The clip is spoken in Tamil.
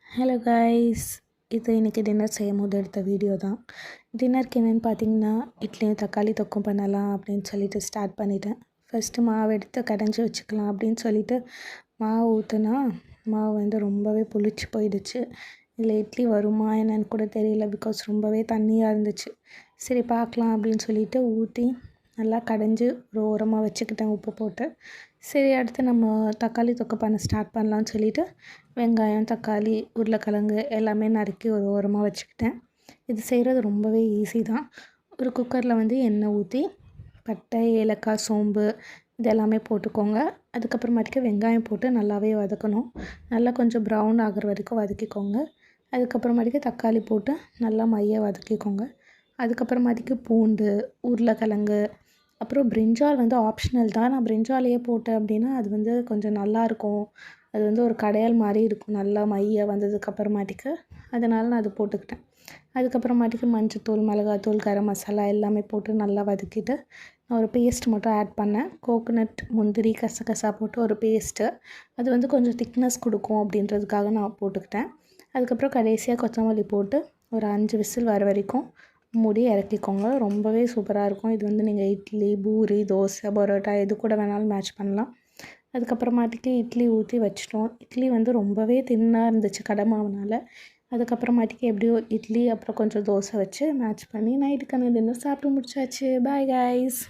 ஹலோ கைஸ், இது இன்றைக்கி டின்னர் செய்யும் போது எடுத்த வீடியோ தான். டின்னருக்கு என்னென்னு பார்த்தீங்கன்னா, இட்லியும் தக்காளி தொக்கும் பண்ணலாம் அப்படின்னு சொல்லிட்டு ஸ்டார்ட் பண்ணிட்டேன். ஃபஸ்ட்டு மாவு எடுத்து கடைஞ்சி வச்சுக்கலாம் அப்படின்னு சொல்லிட்டு மாவு ஊற்றுனா மாவு வந்து ரொம்பவே புளிச்சு போயிடுச்சு. இல்லை இட்லி வருமா என்னன்னு கூட தெரியல, பிகாஸ் ரொம்பவே தண்ணியாக இருந்துச்சு. சரி பார்க்கலாம் அப்படின்னு சொல்லிட்டு ஊற்றி நல்லா கடைஞ்சி ஒரு ஓரமாக வச்சுக்கிட்டேன் உப்பு போட்டு. சரி அடுத்து நம்ம தக்காளி தொக்கு பண்ண ஸ்டார்ட் பண்ணலான்னு சொல்லிட்டு வெங்காயம், தக்காளி, உருளைக்கிழங்கு எல்லாமே நறுக்கி ஒரு ஓரமாக வச்சுக்கிட்டேன். இது செய்கிறது ரொம்பவே ஈஸி தான். ஒரு குக்கரில் வந்து எண்ணெய் ஊற்றி பட்டை, ஏலக்காய், சோம்பு இது எல்லாமே போட்டுக்கோங்க. அதுக்கப்புறமாட்டிக்கு வெங்காயம் போட்டு நல்லாவே வதக்கணும். நல்லா கொஞ்சம் ப்ரௌன் ஆகிற வரைக்கும் வதக்கிக்கோங்க. அதுக்கப்புறமாட்டிக்கு தக்காளி போட்டு நல்லா மைய வதக்கிக்கோங்க. அதுக்கப்புறமாட்டிக்கு பூண்டு, உருளைக்கிழங்கு, அப்புறம் பிரிஞ்சால் வந்து ஆப்ஷனல் தான். நான் பிரிஞ்சாலையே போட்டேன் அப்படின்னா அது வந்து கொஞ்சம் நல்லாயிருக்கும். அது வந்து ஒரு கடையல் மாதிரி இருக்கும் நல்லா மைய வந்ததுக்கப்புறமாட்டிக்கு. அதனால் நான் அது போட்டுக்கிட்டேன். அதுக்கப்புறமாட்டிக்கு மஞ்சத்தூள், மிளகாத்தூள், கரம் மசாலா எல்லாமே போட்டு நல்லா வதக்கிட்டு நான் ஒரு பேஸ்ட் மட்டும் ஆட் பண்ணேன். கோகோனட், முந்திரி, கசகசா போட்டு ஒரு பேஸ்ட்டு. அது வந்து கொஞ்சம் திக்னஸ் கொடுக்கும் அப்படின்றதுக்காக நான் போட்டுக்கிட்டேன். அதுக்கப்புறம் கடைசியாக கொத்தமல்லி போட்டு ஒரு 5 விசில் வர வரைக்கும் மூடி இறக்கிக்கோங்க. ரொம்பவே சூப்பராக இருக்கும். இது வந்து நீங்கள் இட்லி, பூரி, தோசை, பரோட்டா எது கூட வேணாலும் மேட்ச் பண்ணலாம். அதுக்கப்புறமாட்டிக்கு இட்லி ஊற்றி வச்சிட்டோம். இட்லி வந்து ரொம்பவே தின்னாக இருந்துச்சு கடை மாவுனால். அதுக்கப்புறமாட்டிக்கு எப்படியோ இட்லி அப்புறம் கொஞ்சம் தோசை வச்சு மேட்ச் பண்ணி நைட்டுக்கான டின்னர் சாப்பிட்டு முடிச்சாச்சு. Bye guys.